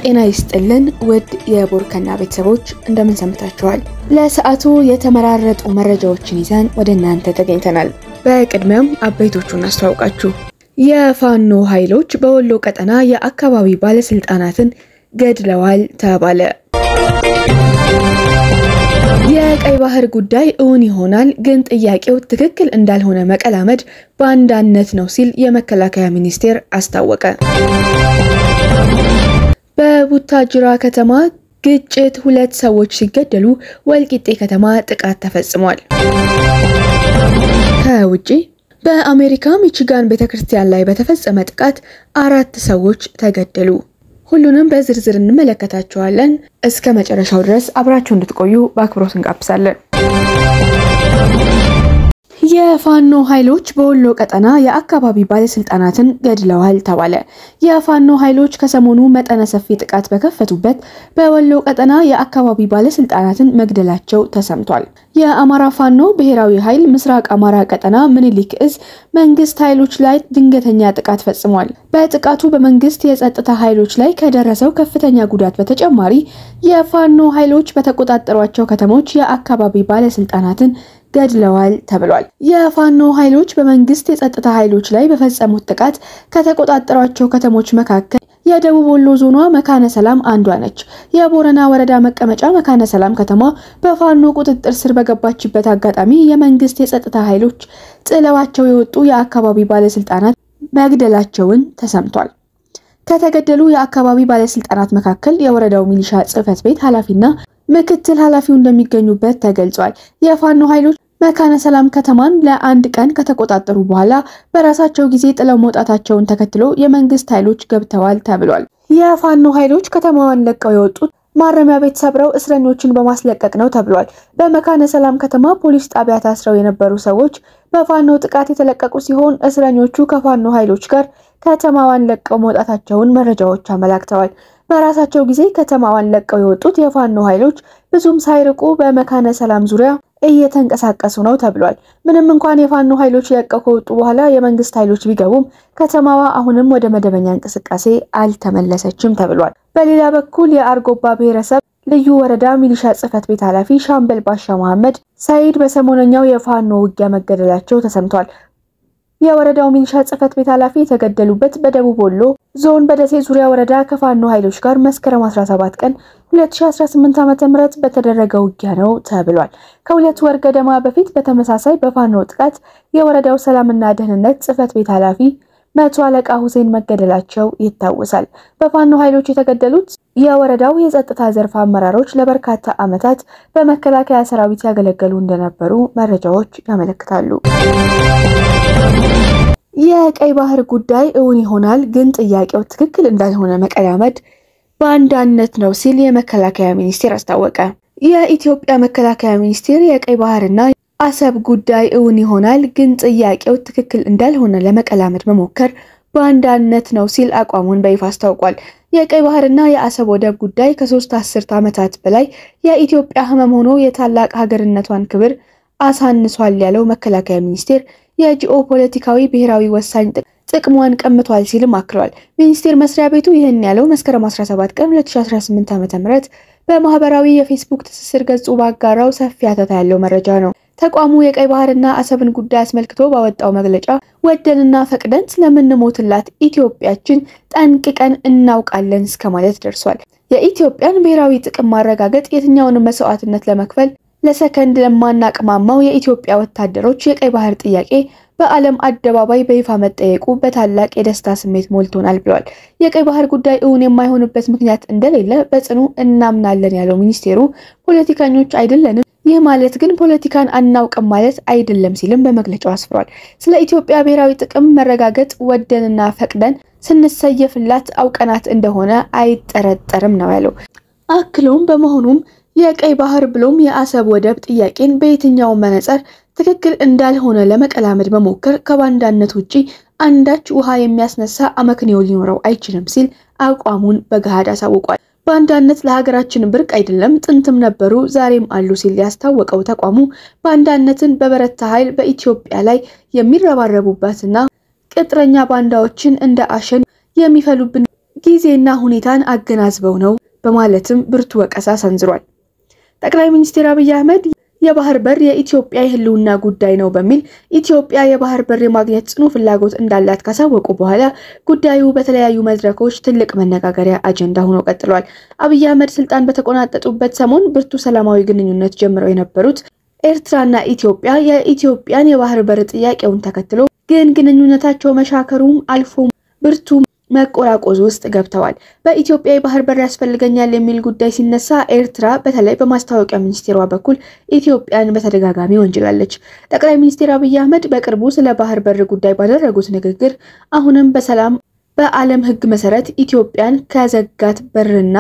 ጤና ይስጥልን ውድ የቦርከና ቤተሰቦች እንደምን ሰምታችኋል? ለሰዓቱ የተመራረጡ መረጃዎችን ይዘን ወደ እናንተ ተገኝተናል። በቅድሚያም አበይቶቹን አስተዋውቃችሁ። የፋኖ ኃይሎች በወሎ ቀጠና የአካባቢ ባለስልጣናትን ገድለዋል ተባለ። የቀይ ባህር ጉዳይ እውን ይሆናል ግን ጥያቄው ትክክል እንዳልሆነ መቀላመድ ባንዳነት ነው ሲል የመከላከያ ሚኒስቴር አስታወቀ። በቡታጅራ ከተማ ግጭት 2 ሰዎች ሲገደሉ ወልቂጤ ከተማ ጥቃት ተፈጽሟል። ከውጪ በአሜሪካ ሚቺጋን ቤተክርስቲያን ላይ በተፈጸመ ጥቃት 4 ሰዎች ተገደሉ። ሁሉንም በዝርዝር እንመለከታቸዋለን። እስከ መጨረሻው ድረስ አብራችሁ እንድትቆዩ በአክብሮት እንጋብዛለን። የፋኖ ኃይሎች በወሎ ቀጠና የአካባቢ ባለስልጣናትን ገድለዋል ተባለ። የፋኖ ኃይሎች ከሰሞኑ መጠነ ሰፊ ጥቃት በከፈቱበት በወሎ ቀጠና የአካባቢ ባለስልጣናትን መግደላቸው ተሰምቷል። የአማራ ፋኖ ብሔራዊ ኃይል ምስራቅ አማራ ቀጠና ምኒልክ እዝ መንግስት ኃይሎች ላይ ድንገተኛ ጥቃት ፈጽሟል። በጥቃቱ በመንግስት የጸጥታ ኃይሎች ላይ ከደረሰው ከፍተኛ ጉዳት በተጨማሪ የፋኖ ኃይሎች በተቆጣጠሯቸው ከተሞች የአካባቢ ባለስልጣናትን ገድለዋል ተብሏል። የፋኖ ኃይሎች በመንግስት የጸጥታ ኃይሎች ላይ በፈጸሙት ጥቃት ከተቆጣጠሯቸው ከተሞች መካከል የደቡብ ወሎ ዞኗ መካነ ሰላም አንዷ ነች። የቦረና ወረዳ መቀመጫ መካነ ሰላም ከተማ በፋኖ ቁጥጥር ስር በገባችበት አጋጣሚ የመንግስት የጸጥታ ኃይሎች ጥለዋቸው የወጡ የአካባቢ ባለስልጣናት መግደላቸውን ተሰምቷል። ከተገደሉ የአካባቢ ባለስልጣናት መካከል የወረዳው ሚሊሻ ጽህፈት ቤት ኃላፊና ምክትል ኃላፊው እንደሚገኙበት ተገልጿል። የፋኖ ኃይሎች መካነ ሰላም ከተማን ለአንድ ቀን ከተቆጣጠሩ በኋላ በራሳቸው ጊዜ ጥለው መውጣታቸውን ተከትሎ የመንግስት ኃይሎች ገብተዋል ተብሏል። የፋኖ ኃይሎች ከተማዋን ለቀው የወጡት ማረሚያ ቤት ሰብረው እስረኞችን በማስለቀቅ ነው ተብሏል። በመካነ ሰላም ከተማ ፖሊስ ጣቢያ ታስረው የነበሩ ሰዎች በፋኖ ጥቃት የተለቀቁ ሲሆን እስረኞቹ ከፋኖ ኃይሎች ጋር ከተማዋን ለቀው መውጣታቸውን መረጃዎች አመላክተዋል። በራሳቸው ጊዜ ከተማዋን ለቀው የወጡት የፋኖ ኃይሎች ብዙም ሳይርቁ በመካነ ሰላም ዙሪያ እየተንቀሳቀሱ ነው ተብሏል። ምንም እንኳን የፋኖ ኃይሎች ለቀው ከወጡ በኋላ የመንግስት ኃይሎች ቢገቡም ከተማዋ አሁንም ወደ መደበኛ እንቅስቃሴ አልተመለሰችም ተብሏል። በሌላ በኩል የአርጎባ ብሔረሰብ ልዩ ወረዳ ሚሊሻ ጽህፈት ቤት ኃላፊ ሻምበል ባሻ መሐመድ ሰይድ በሰሞነኛው የፋኖ ውጊያ መገደላቸው ተሰምቷል። የወረዳው ሚሊሻ ጽህፈት ቤት ኃላፊ የተገደሉበት በደቡብ ወሎ ዞን በደሴ ዙሪያ ወረዳ ከፋኖ ኃይሎች ጋር መስከረም 17 ቀን 2018 ዓ.ም በተደረገ ውጊያ ነው ተብሏል። ከሁለት ወር ገደማ በፊት በተመሳሳይ በፋኖ ጥቃት የወረዳው ሰላምና ደህንነት ጽህፈት ቤት ኃላፊ መቶ አለቃ ሁሴን መገደላቸው ይታወሳል። በፋኖ ኃይሎች የተገደሉት የወረዳው የጸጥታ ዘርፍ አመራሮች ለበርካታ ዓመታት በመከላከያ ሰራዊት ያገለገሉ እንደነበሩ መረጃዎች ያመለክታሉ። የቀይ ባህር ጉዳይ እውን ይሆናል ግን ጥያቄው ትክክል እንዳልሆነ መቀላመድ ባንዳነት ነው ሲል የመከላከያ ሚኒስቴር አስታወቀ። የኢትዮጵያ መከላከያ ሚኒስቴር የቀይ ባህርና አሰብ ጉዳይ እውን ይሆናል ግን ጥያቄው ትክክል እንዳልሆነ ለመቀላመድ መሞከር ባንዳነት ነው ሲል አቋሙን በይፋ አስታውቋል። የቀይ ባህርና የአሰብ ወደብ ጉዳይ ከ3 አስርት ዓመታት በላይ የኢትዮጵያ ህመም ሆኖ የታላቅ ሀገርነቷን ክብር አሳንሷል ያለው መከላከያ ሚኒስቴር የጂኦፖለቲካዊ ብሔራዊ ወሳኝ ጥቅሟን ቀምቷል ሲልም አክሏል። ሚኒስቴር መስሪያ ቤቱ ይህን ያለው መስከረም 17 ቀን 2018 ዓ.ም በማህበራዊ የፌስቡክ ትስስር ገጹ ባጋራው ሰፊ አተታ ያለው መረጃ ነው። ተቋሙ የቀይ ባህርና አሰብን ጉዳይ አስመልክቶ ባወጣው መግለጫ ወደንና ፈቅደን ስለምንሞትላት ኢትዮጵያችን ጠንቅቀን እናውቃለን እስከማለት ደርሷል። የኢትዮጵያን ብሔራዊ ጥቅም ማረጋገጥ የትኛውንም መስዋዕትነት ለመክፈል ለሰከንድ ለማናቅማማው የኢትዮጵያ ወታደሮች የቀይ ባህር ጥያቄ በዓለም አደባባይ በይፋ መጠየቁ በታላቅ የደስታ ስሜት ሞልቶናል ብሏል። የቀይ ባህር ጉዳይ እውን የማይሆንበት ምክንያት እንደሌለ በጽኑ እናምናለን ያለው ሚኒስቴሩ ፖለቲከኞች አይደለንም፣ ይህ ማለት ግን ፖለቲካን አናውቅም ማለት አይደለም ሲልም በመግለጫው አስፍሯል። ስለ ኢትዮጵያ ብሔራዊ ጥቅም መረጋገጥ ወደንና ፈቅደን ስንሰየፍላት አውቀናት እንደሆነ አይጠረጠርም ነው ያለው። አክሎም በመሆኑም የቀይ ባህር ብሎም የአሰብ ወደብ ጥያቄን በየትኛው መነጽር ትክክል እንዳልሆነ ለመቀላመድ መሞከር ከባንዳነት ውጪ አንዳች ውሃ የሚያስነሳ አመክንዮ ሊኖረው አይችልም ሲል አቋሙን በገሃድ አሳውቋል። ባንዳነት ለሀገራችን ብርቅ አይደለም፣ ጥንትም ነበሩ ዛሬም አሉ ሲል ያስታወቀው ተቋሙ ባንዳነትን በበረታ ኃይል በኢትዮጵያ ላይ የሚረባረቡባትና ቅጥረኛ ባንዳዎችን እንደ አሸን የሚፈሉብን ጊዜና ሁኔታን አገናዝበው ነው በማለትም ብርቱ ወቀሳ ሰንዝሯል። ጠቅላይ ሚኒስትር አብይ አህመድ የባህር በር የኢትዮጵያ የህልውና ጉዳይ ነው በሚል ኢትዮጵያ የባህር በር የማግኘት ጽኑ ፍላጎት እንዳላት ካሳወቁ በኋላ ጉዳዩ በተለያዩ መድረኮች ትልቅ መነጋገሪያ አጀንዳ ሆኖ ቀጥሏል። አብይ አህመድ ስልጣን በተቆናጠጡበት ሰሞን ብርቱ ሰላማዊ ግንኙነት ጀምረው የነበሩት ኤርትራና ኢትዮጵያ የኢትዮጵያን የባህር በር ጥያቄውን ተከትሎ ግን ግንኙነታቸው መሻከሩም አልፎ ብርቱ መቆራቆዝ ውስጥ ገብተዋል። በኢትዮጵያ የባህር በር ያስፈልገኛል የሚል ጉዳይ ሲነሳ ኤርትራ በተለይ በማስታወቂያ ሚኒስቴሯ በኩል ኢትዮጵያን በተደጋጋሚ ወንጅላለች። ጠቅላይ ሚኒስትር አብይ አህመድ በቅርቡ ስለ ባህር በር ጉዳይ ባደረጉት ንግግር አሁንም በሰላም በዓለም ሕግ መሰረት ኢትዮጵያን ከዘጋት በርና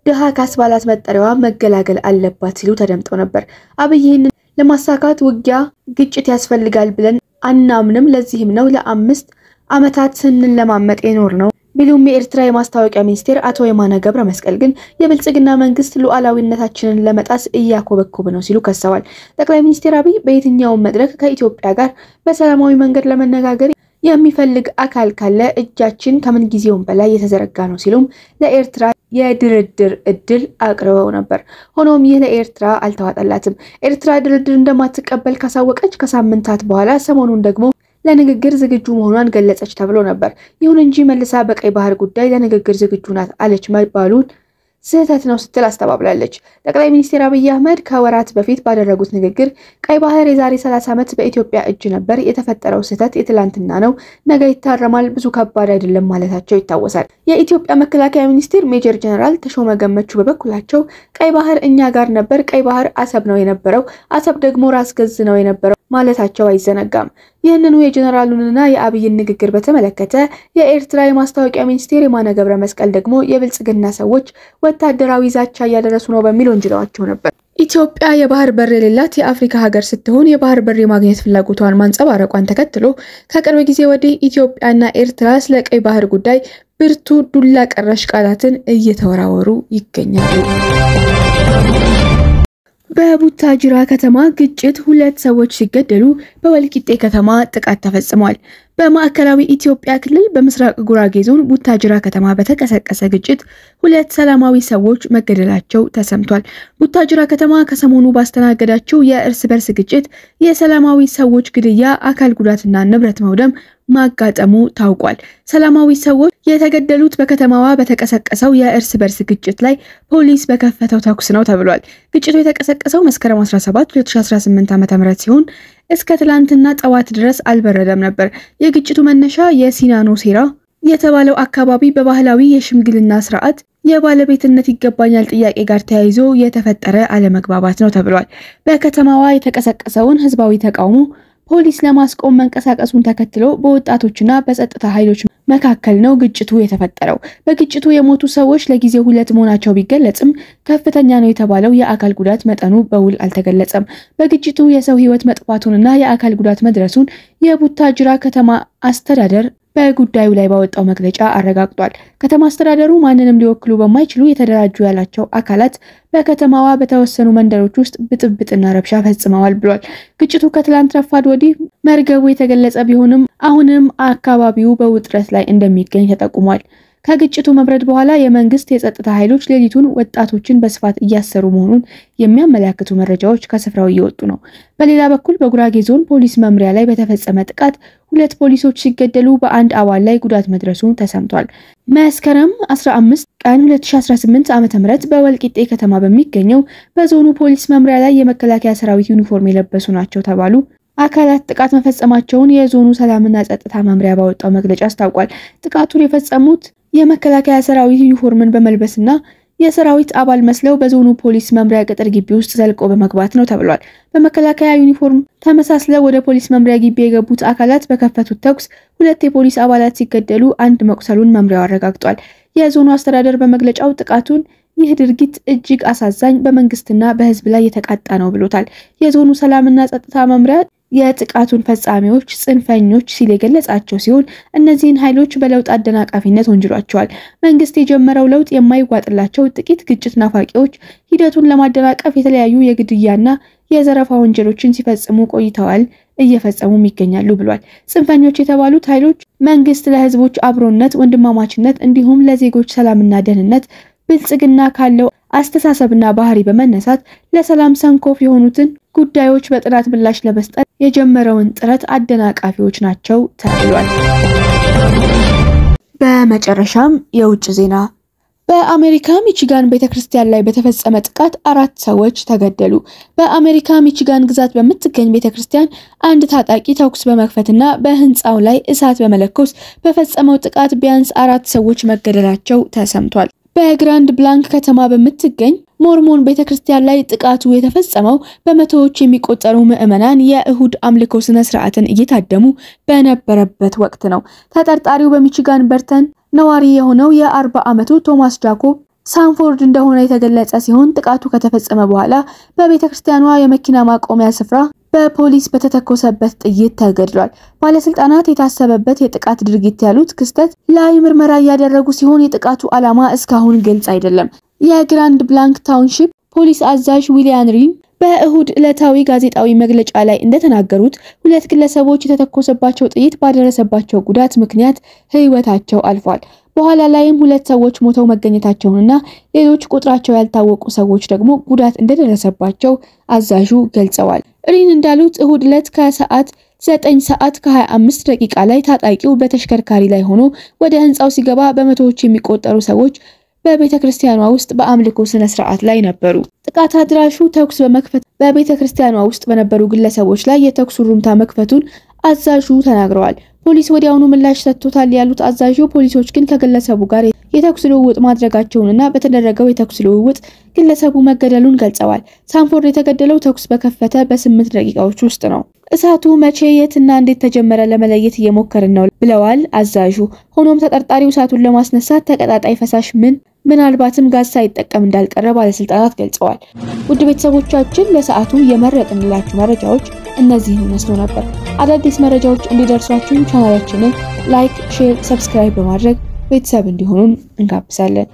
ድሃ ካስባላት መጠሪያዋ መገላገል አለባት ሲሉ ተደምጠው ነበር። አብይ ይህንን ለማሳካት ውጊያ፣ ግጭት ያስፈልጋል ብለን አናምንም፣ ለዚህም ነው ለ5 ዓመታት ስንለማመጥ የኖር ነው ቢሉም የኤርትራ የማስታወቂያ ሚኒስቴር አቶ የማነ ገብረ መስቀል ግን የብልጽግና መንግስት ሉዓላዊነታችንን ለመጣስ እያኮበኮበ ነው ሲሉ ከሰዋል። ጠቅላይ ሚኒስትር አብይ በየትኛውም መድረክ ከኢትዮጵያ ጋር በሰላማዊ መንገድ ለመነጋገር የሚፈልግ አካል ካለ እጃችን ከምን ጊዜውም በላይ የተዘረጋ ነው ሲሉም ለኤርትራ የድርድር እድል አቅርበው ነበር። ሆኖም ይህ ለኤርትራ አልተዋጠላትም። ኤርትራ ድርድር እንደማትቀበል ካሳወቀች ከሳምንታት በኋላ ሰሞኑን ደግሞ ለንግግር ዝግጁ መሆኗን ገለጸች ተብሎ ነበር። ይሁን እንጂ መልሳ በቀይ ባህር ጉዳይ ለንግግር ዝግጁ ናት አለች መባሉን ስህተት ነው ስትል አስተባብላለች። ጠቅላይ ሚኒስትር አብይ አህመድ ከወራት በፊት ባደረጉት ንግግር ቀይ ባህር የዛሬ 30 ዓመት በኢትዮጵያ እጅ ነበር፣ የተፈጠረው ስህተት የትላንትና ነው፣ ነገ ይታረማል፣ ብዙ ከባድ አይደለም ማለታቸው ይታወሳል። የኢትዮጵያ መከላከያ ሚኒስትር ሜጀር ጀነራል ተሾመ ገመቹ በበኩላቸው ቀይ ባህር እኛ ጋር ነበር፣ ቀይ ባህር አሰብ ነው የነበረው፣ አሰብ ደግሞ ራስ ገዝ ነው የነበረው ማለታቸው አይዘነጋም። ይህንኑ የጀነራሉንና የአብይን ንግግር በተመለከተ የኤርትራ የማስታወቂያ ሚኒስቴር የማነ ገብረ መስቀል ደግሞ የብልጽግና ሰዎች ወታደራዊ ዛቻ እያደረሱ ነው በሚል ወንጅለዋቸው ነበር። ኢትዮጵያ የባህር በር የሌላት የአፍሪካ ሀገር ስትሆን የባህር በር የማግኘት ፍላጎቷን ማንጸባረቋን ተከትሎ ከቅርብ ጊዜ ወዲህ ኢትዮጵያና ኤርትራ ስለ ቀይ ባህር ጉዳይ ብርቱ ዱላ ቀረሽ ቃላትን እየተወራወሩ ይገኛሉ። በቡታጅራ ከተማ ግጭት 2 ሰዎች ሲገደሉ በወልቂጤ ከተማ ጥቃት ተፈጽሟል። በማዕከላዊ ኢትዮጵያ ክልል በምስራቅ ጉራጌ ዞን ቡታጅራ ከተማ በተቀሰቀሰ ግጭት 2 ሰላማዊ ሰዎች መገደላቸው ተሰምቷል። ቡታጅራ ከተማ ከሰሞኑ ባስተናገዳቸው የእርስ በርስ ግጭት የሰላማዊ ሰዎች ግድያ፣ አካል ጉዳትና ንብረት መውደም ማጋጠሙ ታውቋል። ሰላማዊ ሰዎች የተገደሉት በከተማዋ በተቀሰቀሰው የእርስ በርስ ግጭት ላይ ፖሊስ በከፈተው ተኩስ ነው ተብሏል። ግጭቱ የተቀሰቀሰው መስከረም 17 2018 ዓ.ም ሲሆን እስከ ትላንትና ጠዋት ድረስ አልበረደም ነበር። የግጭቱ መነሻ የሲናኖ ሴራ የተባለው አካባቢ በባህላዊ የሽምግልና ስርዓት የባለቤትነት ይገባኛል ጥያቄ ጋር ተያይዞ የተፈጠረ አለመግባባት ነው ተብሏል። በከተማዋ የተቀሰቀሰውን ህዝባዊ ተቃውሞ ፖሊስ ለማስቆም መንቀሳቀሱን ተከትሎ በወጣቶችና በጸጥታ ኃይሎች መካከል ነው ግጭቱ የተፈጠረው። በግጭቱ የሞቱ ሰዎች ለጊዜው 2 መሆናቸው ቢገለጽም ከፍተኛ ነው የተባለው የአካል ጉዳት መጠኑ በውል አልተገለጸም። በግጭቱ የሰው ህይወት መጥፋቱንና የአካል ጉዳት መድረሱን የቡታጅራ ከተማ አስተዳደር በጉዳዩ ላይ ባወጣው መግለጫ አረጋግጧል። ከተማ አስተዳደሩ ማንንም ሊወክሉ በማይችሉ የተደራጁ ያላቸው አካላት በከተማዋ በተወሰኑ መንደሮች ውስጥ ብጥብጥና ረብሻ ፈጽመዋል ብሏል። ግጭቱ ከትላንት ረፋድ ወዲህ መርገቡ የተገለጸ ቢሆንም አሁንም አካባቢው በውጥረት ላይ እንደሚገኝ ተጠቁሟል። ከግጭቱ መብረድ በኋላ የመንግስት የጸጥታ ኃይሎች ሌሊቱን ወጣቶችን በስፋት እያሰሩ መሆኑን የሚያመለክቱ መረጃዎች ከስፍራው እየወጡ ነው። በሌላ በኩል በጉራጌ ዞን ፖሊስ መምሪያ ላይ በተፈጸመ ጥቃት 2 ፖሊሶች ሲገደሉ በአንድ አባል ላይ ጉዳት መድረሱ ተሰምቷል። መስከረም 15 ቀን 2018 ዓ.ም በወልቂጤ ከተማ በሚገኘው በዞኑ ፖሊስ መምሪያ ላይ የመከላከያ ሰራዊት ዩኒፎርም የለበሱ ናቸው ተባሉ አካላት ጥቃት መፈጸማቸውን የዞኑ ሰላምና ጸጥታ መምሪያ ባወጣው መግለጫ አስታውቋል። ጥቃቱን የፈጸሙት የመከላከያ ሰራዊት ዩኒፎርምን በመልበስና የሰራዊት አባል መስለው በዞኑ ፖሊስ መምሪያ ቅጥር ግቢ ውስጥ ዘልቆ በመግባት ነው ተብሏል። በመከላከያ ዩኒፎርም ተመሳስለው ወደ ፖሊስ መምሪያ ግቢ የገቡት አካላት በከፈቱት ተኩስ 2 የፖሊስ አባላት ሲገደሉ 1 መቁሰሉን መምሪያው አረጋግጧል። የዞኑ አስተዳደር በመግለጫው ጥቃቱን ይህ ድርጊት እጅግ አሳዛኝ በመንግስትና በህዝብ ላይ የተቃጣ ነው ብሎታል። የዞኑ ሰላምና ጸጥታ መምሪያ የጥቃቱን ፈጻሚዎች ጽንፈኞች ሲል የገለጻቸው ሲሆን እነዚህን ኃይሎች በለውጥ አደናቃፊነት ወንጅሏቸዋል። መንግስት የጀመረው ለውጥ የማይዋጥላቸው ጥቂት ግጭት ናፋቂዎች ሂደቱን ለማደናቀፍ የተለያዩ የግድያና የዘረፋ ወንጀሎችን ሲፈጽሙ ቆይተዋል። እየፈጸሙም ይገኛሉ ብሏል። ጽንፈኞች የተባሉት ኃይሎች መንግስት ለህዝቦች አብሮነት፣ ወንድማማችነት እንዲሁም ለዜጎች ሰላምና ደህንነት ብልጽግና ካለው አስተሳሰብና ባህሪ በመነሳት ለሰላም ሰንኮፍ የሆኑትን ጉዳዮች በጥራት ምላሽ ለመስጠት የጀመረውን ጥረት አደናቃፊዎች ናቸው ተብሏል። በመጨረሻም የውጭ ዜና። በአሜሪካ ሚቺጋን ቤተክርስቲያን ላይ በተፈጸመ ጥቃት 4 ሰዎች ተገደሉ። በአሜሪካ ሚቺጋን ግዛት በምትገኝ ቤተክርስቲያን አንድ ታጣቂ ተኩስ በመክፈትና በህንጻው ላይ እሳት በመለኮስ በፈጸመው ጥቃት ቢያንስ 4 ሰዎች መገደላቸው ተሰምቷል። በግራንድ ብላንክ ከተማ በምትገኝ ሞርሞን ቤተክርስቲያን ላይ ጥቃቱ የተፈጸመው በመቶዎች የሚቆጠሩ ምዕመናን የእሁድ አምልኮ ስነ ስርዓትን እየታደሙ በነበረበት ወቅት ነው። ተጠርጣሪው በሚቺጋን በርተን ነዋሪ የሆነው የ40 ዓመቱ ቶማስ ጃኮብ ሳንፎርድ እንደሆነ የተገለጸ ሲሆን ጥቃቱ ከተፈጸመ በኋላ በቤተክርስቲያኗ የመኪና ማቆሚያ ስፍራ በፖሊስ በተተኮሰበት ጥይት ተገድሏል። ባለስልጣናት የታሰበበት የጥቃት ድርጊት ያሉት ክስተት ላይ ምርመራ እያደረጉ ሲሆን የጥቃቱ ዓላማ እስካሁን ግልጽ አይደለም። የግራንድ ብላንክ ታውንሺፕ ፖሊስ አዛዥ ዊሊያን ሪም በእሁድ ዕለታዊ ጋዜጣዊ መግለጫ ላይ እንደተናገሩት 2 ግለሰቦች የተተኮሰባቸው ጥይት ባደረሰባቸው ጉዳት ምክንያት ህይወታቸው አልፏል። በኋላ ላይም 2 ሰዎች ሞተው መገኘታቸውንና ሌሎች ቁጥራቸው ያልታወቁ ሰዎች ደግሞ ጉዳት እንደደረሰባቸው አዛዡ ገልጸዋል። ሪን እንዳሉት እሁድ ዕለት ከሰዓት 9 ሰዓት ከ25 ደቂቃ ላይ ታጣቂው በተሽከርካሪ ላይ ሆኖ ወደ ህንጻው ሲገባ በመቶዎች የሚቆጠሩ ሰዎች በቤተክርስቲያኗ ውስጥ በአምልኮ ስነ ስርዓት ላይ ነበሩ። ጥቃት አድራሹ ተኩስ በመክፈት በቤተክርስቲያኗ ውስጥ በነበሩ ግለሰቦች ላይ የተኩስ ሩምታ መክፈቱን አዛዡ ተናግረዋል። ፖሊስ ወዲያውኑ ምላሽ ሰጥቶታል ያሉት አዛዡ ፖሊሶች ግን ከግለሰቡ ጋር የተኩስ ልውውጥ ማድረጋቸውንና በተደረገው የተኩስ ልውውጥ ግለሰቡ መገደሉን ገልጸዋል። ሳንፎርድ የተገደለው ተኩስ በከፈተ በ8 ደቂቃዎች ውስጥ ነው። እሳቱ መቼ የትና እንዴት ተጀመረ ለመለየት እየሞከርን ነው ብለዋል አዛዡ። ሆኖም ተጠርጣሪው እሳቱን ለማስነሳት ተቀጣጣይ ፈሳሽ ምናልባትም ጋዝ ሳይጠቀም እንዳልቀረ ባለስልጣናት ገልጸዋል። ውድ ቤተሰቦቻችን ለሰዓቱ የመረጥንላችሁ መረጃዎች እነዚህ መስሎ ነበር። አዳዲስ መረጃዎች እንዲደርሷችሁ ቻናላችንን ላይክ፣ ሼር፣ ሰብስክራይብ በማድረግ ቤተሰብ እንዲሆኑን እንጋብዛለን።